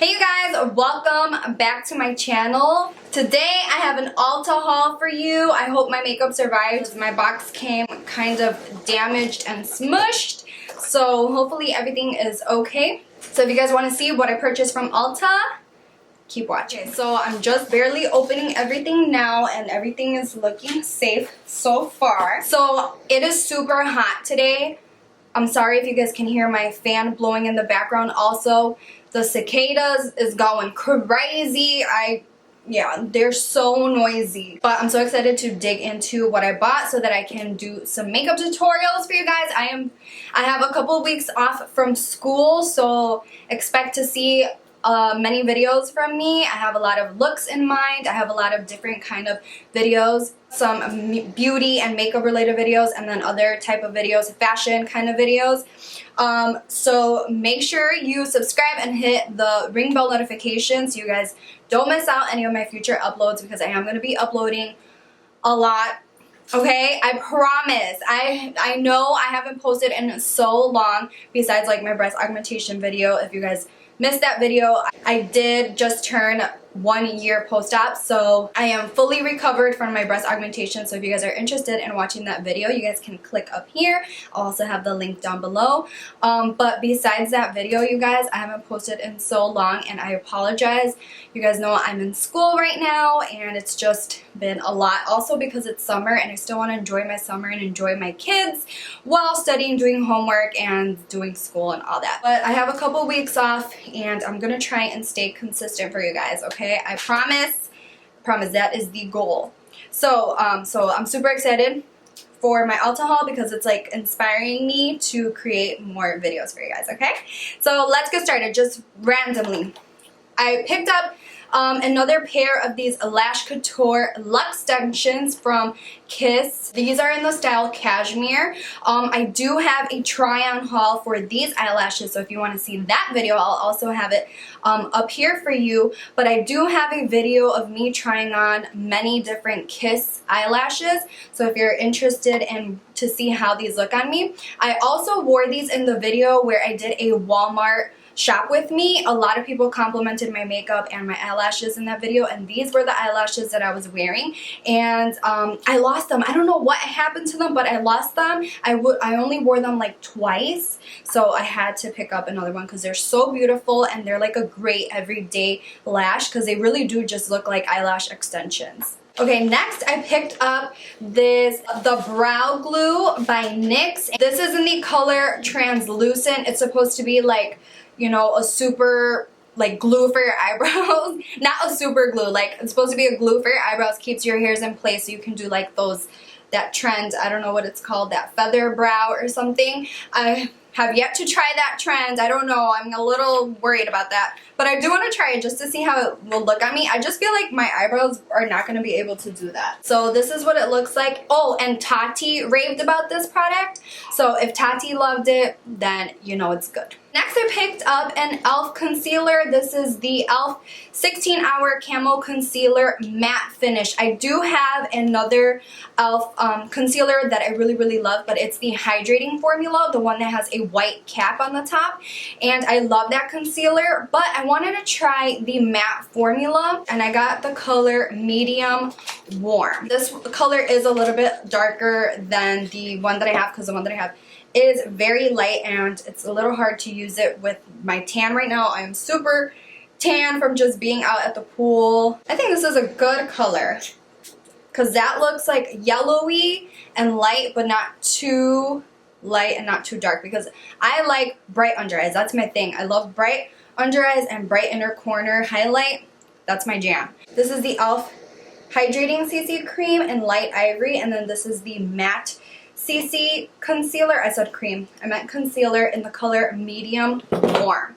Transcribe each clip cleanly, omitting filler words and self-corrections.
Hey you guys, welcome back to my channel. Today I have an Ulta haul for you. I hope my makeup survives. My box came kind of damaged and smushed, so hopefully everything is okay. So if you guys want to see what I purchased from Ulta, keep watching. Okay, so I'm just barely opening everything now and everything is looking safe so far. So it is super hot today. I'm sorry if you guys can hear my fan blowing in the background. Also, the cicadas is going crazy. Yeah, they're so noisy. But I'm so excited to dig into what I bought so that I can do some makeup tutorials for you guys. I have a couple weeks off from school, so expect to see many videos from me. I have a lot of looks in mind. I have a lot of different kind of videos, some beauty and makeup related videos, and then other type of videos, fashion kind of videos. So make sure you subscribe and hit the ring bell notification so you guys don't miss out any of my future uploads, because I am going to be uploading a lot. Okay, I promise. I know I haven't posted in so long, besides like my breast augmentation video. If you guys missed that video, I did just turn 1 year post-op, so I am fully recovered from my breast augmentation. So if you guys are interested in watching that video, you guys can click up here. I'll also have the link down below. But besides that video, you guys, I haven't posted in so long and I apologize. You guys know I'm in school right now and it's just been a lot, also because it's summer and I still want to enjoy my summer and enjoy my kids while studying, doing homework, and doing school and all that. But I have a couple weeks off and I'm gonna try and stay consistent for you guys, okay? I promise that is the goal. So I'm super excited for my Ulta haul because it's like inspiring me to create more videos for you guys, okay? So let's get started. Just randomly, I picked up another pair of these Lash Couture Luxe extensions from Kiss. These are in the style Cashmere. I do have a try-on haul for these eyelashes, so if you want to see that video, I'll also have it up here for you. But I do have a video of me trying on many different Kiss eyelashes, so if you're interested in to see how these look on me. I also wore these in the video where I did a Walmart shop with me. A lot of people complimented my makeup and my eyelashes in that video, and these were the eyelashes that I was wearing, and I lost them. I don't know what happened to them, but I lost them. I only wore them like twice, so I had to pick up another one because they're so beautiful and they're like a great everyday lash because they really do just look like eyelash extensions. Okay, next I picked up the Brow Glue by NYX. This is in the color Translucent. It's supposed to be like, you know, a super like glue for your eyebrows. Not a super glue, like it's supposed to be a glue for your eyebrows, keeps your hairs in place so you can do like that trend, I don't know what it's called, that feather brow or something. I have yet to try that trend. I don't know, I'm a little worried about that. But I do want to try it just to see how it will look on me. I just feel like my eyebrows are not going to be able to do that. So this is what it looks like. Oh, and Tati raved about this product. So if Tati loved it, then you know it's good. Next I picked up an e.l.f. concealer. This is the e.l.f. 16-Hour Camo Concealer Matte Finish. I do have another e.l.f. Concealer that I really love, but it's the hydrating formula, the one that has a white cap on the top. And I love that concealer, but I wanted to try the matte formula, and I got the color Medium Warm. This color is a little bit darker than the one that I have because the one that I have is very light and it's a little hard to use it with my tan right now. I'm super tan from just being out at the pool. I think this is a good color because that looks like yellowy and light, but not too light and not too dark, because I like bright under eyes. That's my thing. I love bright under eyes and bright inner corner highlight. That's my jam. This is the e.l.f. Hydrating CC Cream in Light Ivory, and then this is the Matte CC Concealer. I said cream. I meant concealer in the color Medium Warm.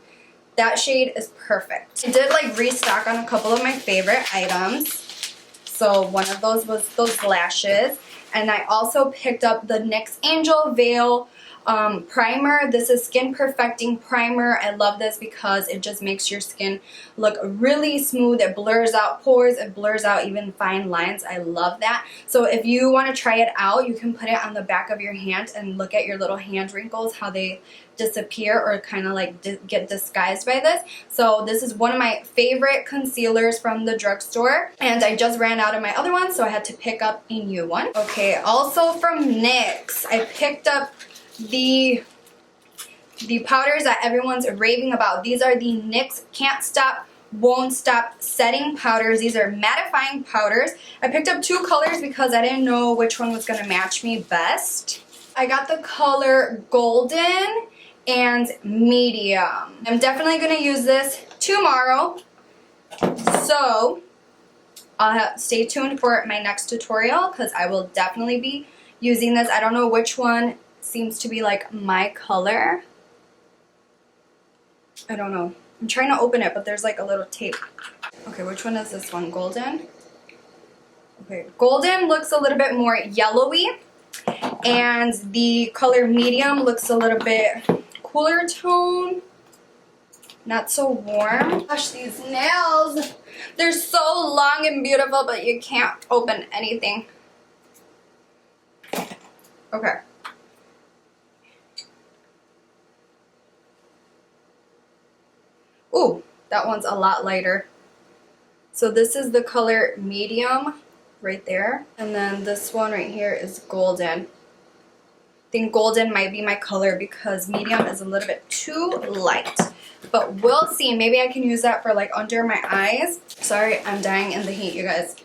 That shade is perfect. I did like restock on a couple of my favorite items. So one of those was those lashes. And I also picked up the NYX Angel Veil primer. This is Skin Perfecting Primer. I love this because it just makes your skin look really smooth. It blurs out pores. It blurs out even fine lines. I love that. So if you want to try it out, you can put it on the back of your hand and look at your little hand wrinkles, how they disappear or kind of like get disguised by this. So this is one of my favorite concealers from the drugstore, and I just ran out of my other one, so I had to pick up a new one. Okay, also from NYX, I picked up the powders that everyone's raving about. These are the NYX Can't Stop Won't Stop setting powders. These are mattifying powders. I picked up 2 colors because I didn't know which one was going to match me best. I got the color Golden and Medium. I'm definitely going to use this tomorrow, so stay tuned for my next tutorial because I will definitely be using this. I don't know which one seems to be like my color. I don't know. I'm trying to open it, but there's like a little tape. Okay, which one is this one? Golden? Okay, Golden looks a little bit more yellowy, and the color Medium looks a little bit cooler tone, not so warm. Gosh, these nails, they're so long and beautiful, but you can't open anything. Okay. Ooh, that one's a lot lighter. So this is the color Medium right there, and then this one right here is Golden. I think Golden might be my color because Medium is a little bit too light. But we'll see. Maybe I can use that for like under my eyes. Sorry, I'm dying in the heat, you guys.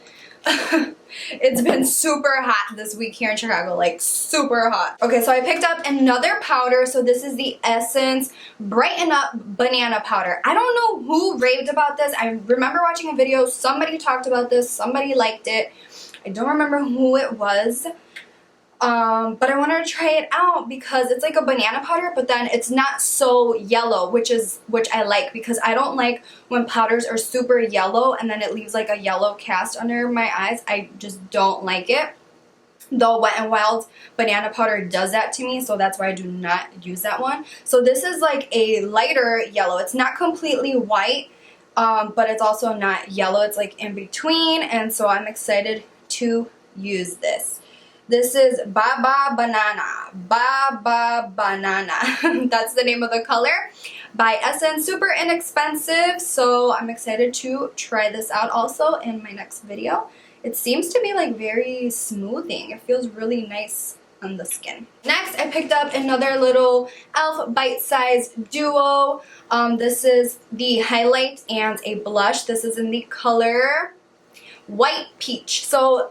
It's been super hot this week here in Chicago, like super hot. Okay, so I picked up another powder. So this is the Essence Brighten Up Banana Powder. I don't know who raved about this. I remember watching a video. Somebody talked about this. Somebody liked it. I don't remember who it was. But I wanted to try it out because it's like a banana powder, but then it's not so yellow, which I like, because I don't like when powders are super yellow and then it leaves like a yellow cast under my eyes. I just don't like it. The Wet n Wild banana powder does that to me, so that's why I do not use that one. So this is like a lighter yellow. It's not completely white, but it's also not yellow. It's like in between, and so I'm excited to use this. This is Baba Banana. Baba Banana. That's the name of the color by Essence. Super inexpensive, so I'm excited to try this out also in my next video. It seems to be like very smoothing. It feels really nice on the skin. Next, I picked up another little e.l.f. bite-size duo. This is the highlight and a blush. This is in the color White Peach. So,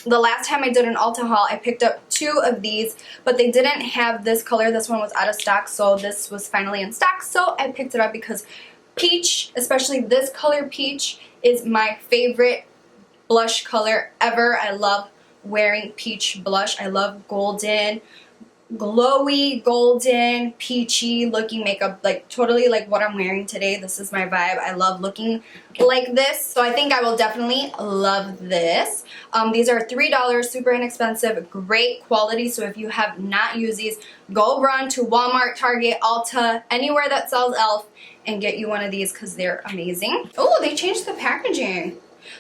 the last time I did an Ulta haul, I picked up 2 of these, but they didn't have this color. This one was out of stock, so this was finally in stock, so I picked it up because peach, especially this color peach, is my favorite blush color ever. I love wearing peach blush. I love golden, glowy, golden, peachy looking makeup, like totally like what I'm wearing today. This is my vibe. I love looking like this, so I think I will definitely love this. These are $3, super inexpensive, great quality. So if you have not used these, go run to Walmart, Target, Ulta, anywhere that sells e.l.f. and get you one of these because they're amazing. Oh, they changed the packaging.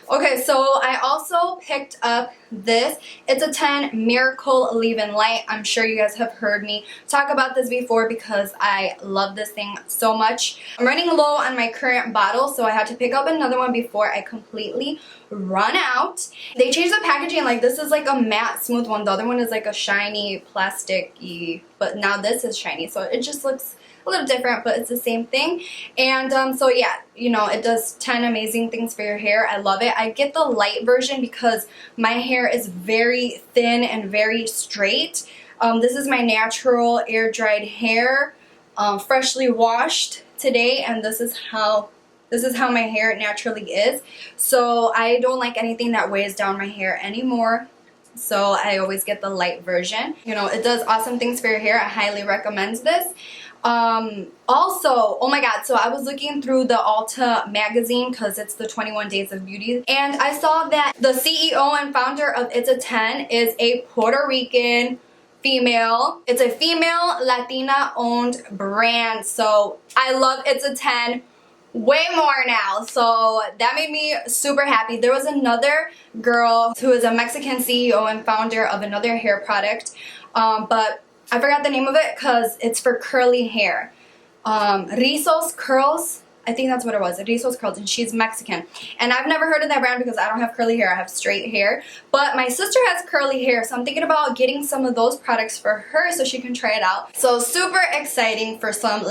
Okay, so I also picked up this. It's a 10 Miracle Leave-In Light. I'm sure you guys have heard me talk about this before because I love this thing so much. I'm running low on my current bottle, so I had to pick up another one before I completely run out. They changed the packaging. Like, this is like a matte, smooth one. The other one is like a shiny, plastic-y, but now this is shiny, so it just looks a little different, but it's the same thing. And so yeah, you know, it does 10 amazing things for your hair. I love it. I get the light version because my hair is very thin and very straight. This is my natural air dried hair, freshly washed today, and this is how my hair naturally is. So I don't like anything that weighs down my hair anymore. So I always get the light version. You know, it does awesome things for your hair. I highly recommend this. Also, oh my god, so I was looking through the Ulta magazine because it's the 21 Days of Beauty, and I saw that the CEO and founder of It's a 10 is a Puerto Rican female. It's a female Latina owned brand, so I love It's a 10 way more now, so that made me super happy. There was another girl who is a Mexican CEO and founder of another hair product, but I forgot the name of it because it's for curly hair. Rizos Curls, I think that's what it was, Rizos Curls, and she's Mexican. And I've never heard of that brand because I don't have curly hair, I have straight hair. But my sister has curly hair, so I'm thinking about getting some of those products for her so she can try it out. So super exciting for some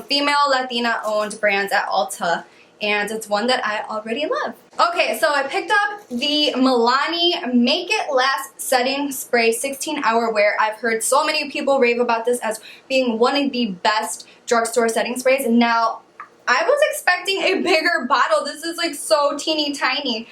female Latina owned brands at Ulta. And it's one that I already love. Okay, so I picked up the Milani Make It Last Setting Spray 16-hour wear. I've heard so many people rave about this as being one of the best drugstore setting sprays. Now, I was expecting a bigger bottle. This is like so teeny tiny.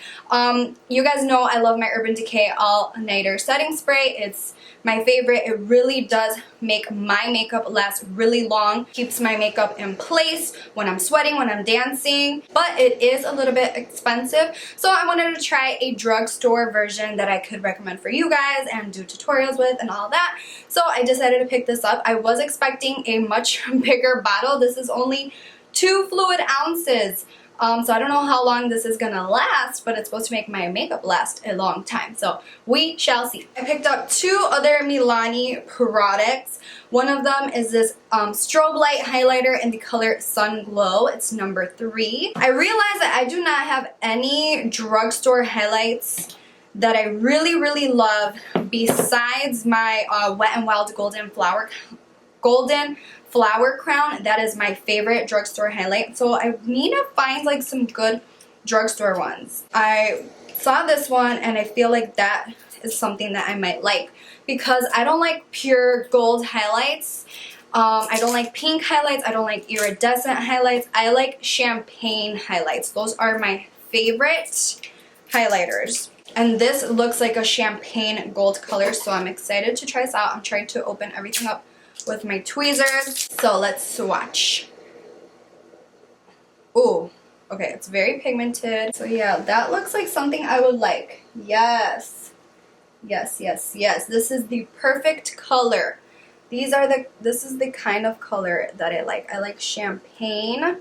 You guys know I love my Urban Decay All Nighter Setting Spray. It's my favorite. It really does make my makeup last really long. Keeps my makeup in place when I'm sweating, when I'm dancing. But it is a little bit expensive. So I wanted to try a drugstore version that I could recommend for you guys and do tutorials with and all that. So I decided to pick this up. I was expecting a much bigger bottle. This is only 2 fluid ounces. So I don't know how long this is gonna last, but it's supposed to make my makeup last a long time. So we shall see. I picked up 2 other Milani products. One of them is this strobe light highlighter in the color Sun Glow. It's number 3. I realized that I do not have any drugstore highlights that I really love besides my Wet n Wild Golden Flower Crown. That is my favorite drugstore highlight. So I need to find like some good drugstore ones. I saw this one and I feel like that is something that I might like because I don't like pure gold highlights. I don't like pink highlights. I don't like iridescent highlights. I like champagne highlights. Those are my favorite highlighters. And this looks like a champagne gold color, so I'm excited to try this out. I'm trying to open everything up with my tweezers. So let's swatch. Ooh, okay, it's very pigmented. So yeah, that looks like something I would like. Yes. Yes. This is the perfect color. This is the kind of color that I like. I like champagne,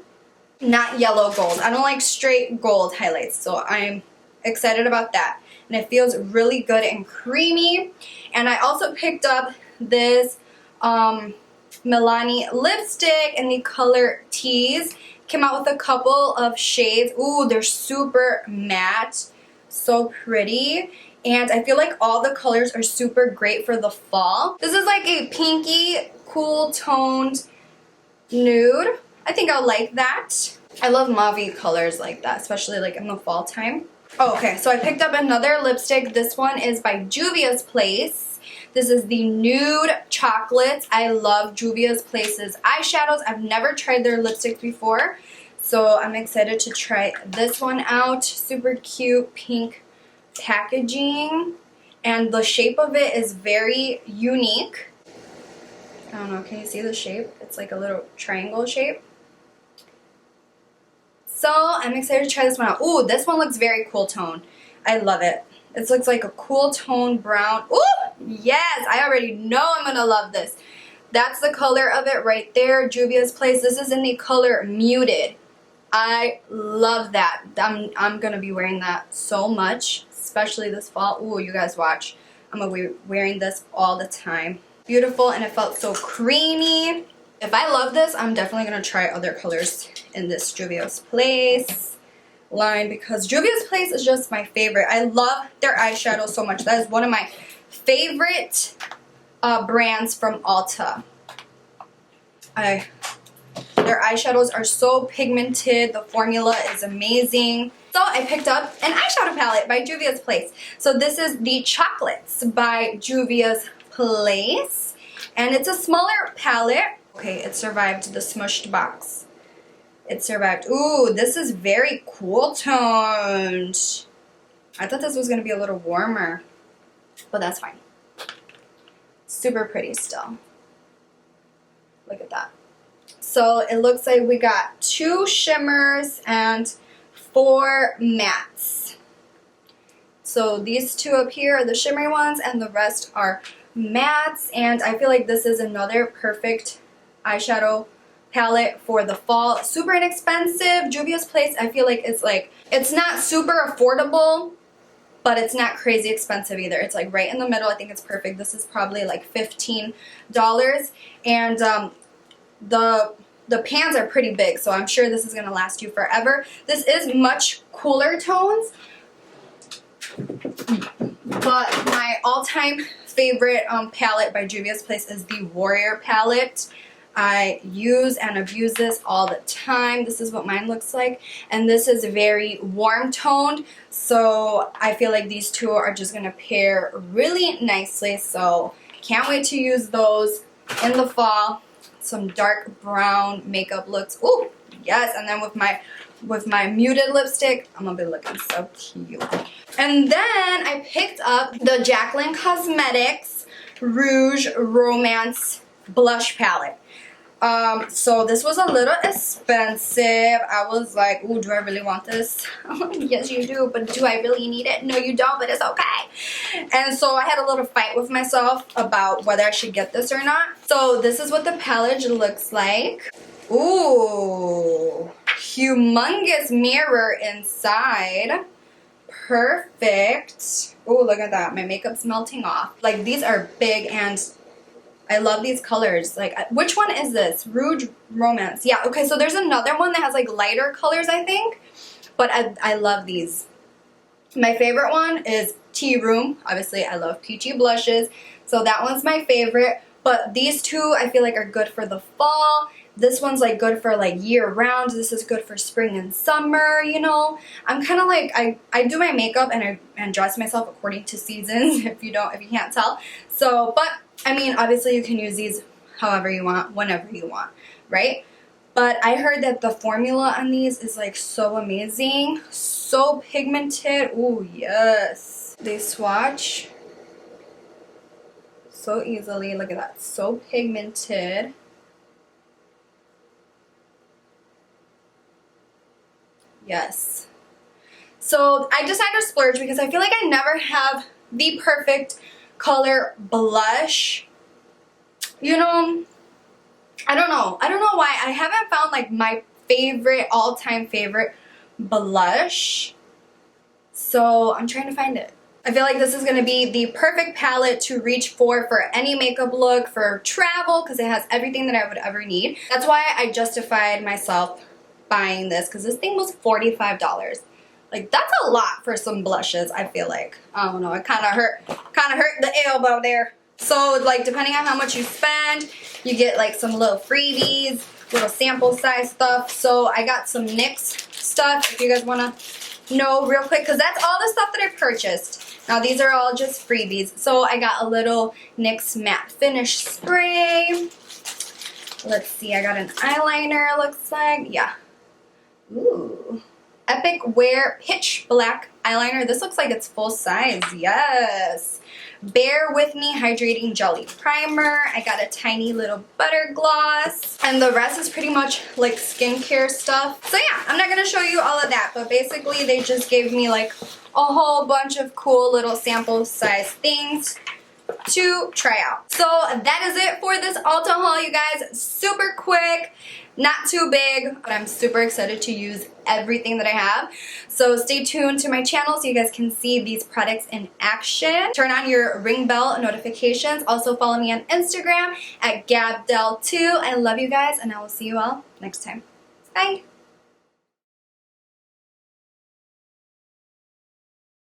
not yellow gold. I don't like straight gold highlights, so I'm excited about that. And it feels really good and creamy. And I also picked up this Milani lipstick in the color Tease. Came out with a couple of shades. Ooh, they're super matte. So pretty. And I feel like all the colors are super great for the fall. This is like a pinky, cool toned nude. I think I'll like that. I love mauve colors like that, especially like in the fall time. Oh, okay, so I picked up another lipstick. This one is by Juvia's Place. This is the Nude Chocolates. I love Juvia's Place's eyeshadows. I've never tried their lipsticks before, so I'm excited to try this one out. Super cute pink packaging, and the shape of it is very unique. I don't know, can you see the shape? It's like a little triangle shape. So I'm excited to try this one out. Ooh, this one looks very cool tone. I love it. This looks like a cool tone brown. Ooh, yes, I already know I'm gonna love this. That's the color of it right there, Juvia's Place. This is in the color Muted. I love that. I'm gonna be wearing that so much, especially this fall. Ooh, you guys watch. I'm gonna be wearing this all the time. Beautiful, and it felt so creamy. If I love this, I'm definitely gonna try other colors in this Juvia's Place line because Juvia's Place is just my favorite. I love their eyeshadow so much. That is one of my favorite brands from Ulta. Their eyeshadows are so pigmented. The formula is amazing. So I picked up an eyeshadow palette by Juvia's Place. So this is the Chocolates by Juvia's Place. And it's a smaller palette. Okay, it survived the smushed box. It survived. Ooh, this is very cool toned. I thought this was going to be a little warmer, but that's fine. Super pretty still. Look at that. So it looks like we got 2 shimmers and 4 mattes. So these two up here are the shimmery ones and the rest are mattes, and I feel like this is another perfect eyeshadow palette for the fall. Super inexpensive. Juvia's Place, I feel like it's not super affordable, but it's not crazy expensive either. It's like right in the middle. I think it's perfect. This is probably like $15, and the pans are pretty big, so I'm sure this is going to last you forever. This is much cooler tones, but my all-time favorite palette by Juvia's Place is the Warrior palette. I use and abuse this all the time. This is what mine looks like, and this is very warm toned, so I feel like these two are just going to pair really nicely, so can't wait to use those in the fall. Some dark brown makeup looks. Ooh, yes, and then with my muted lipstick, I'm gonna be looking so cute. And then I picked up the Jaclyn Cosmetics Rouge Romance Blush Palette. So this was a little expensive. I was like, ooh, do I really want this? Yes, you do, but do I really need it? No, you don't, but it's okay. And so I had a little fight with myself about whether I should get this or not. So this is what the palette looks like. Ooh, humongous mirror inside. Perfect. Ooh, look at that. My makeup's melting off. Like, these are big, and I love these colors. Like, which one is this? Rouge Romance. Yeah, okay, so there's another one that has like lighter colors, I think. But I love these. My favorite one is Tea Room. Obviously, I love peachy blushes, so that one's my favorite. But these two I feel like are good for the fall. This one's like good for like year round. This is good for spring and summer, you know. I'm kind of like, I do my makeup and dress myself according to seasons, if you can't tell. So, but I mean, obviously you can use these however you want, whenever you want, right? But I heard that the formula on these is like so amazing, so pigmented. Ooh, yes. They swatch so easily. Look at that, so pigmented. Yes. So I decided to splurge because I feel like I never have the perfect color blush. You know, I don't know why I haven't found like my favorite, all-time favorite blush. So I'm trying to find it. I feel like this is going to be the perfect palette to reach for any makeup look, for travel, because it has everything that I would ever need. That's why I justified myself buying this, because this thing was $45. Like, that's a lot for some blushes, I feel like. I don't know, it kind of hurt the elbow there. So, like, depending on how much you spend, you get, like, some little freebies, little sample size stuff. So, I got some NYX stuff, if you guys want to know real quick, because that's all the stuff that I purchased. Now, these are all just freebies. So, I got a little NYX matte finish spray. Let's see, I got an eyeliner, looks like. Yeah. Ooh. Epic Wear Pitch Black Eyeliner. This looks like it's full size. Yes. Bear With Me Hydrating Jelly Primer. I got a tiny little butter gloss. And the rest is pretty much like skincare stuff. So yeah, I'm not going to show you all of that. But basically they just gave me like a whole bunch of cool little sample size things to try out. So that is it for this Ulta haul, you guys. Super quick. Not too big, but I'm super excited to use everything that I have. So stay tuned to my channel so you guys can see these products in action. Turn on your ring bell notifications. Also follow me on Instagram at gabdel2. I love you guys, and I will see you all next time. Bye!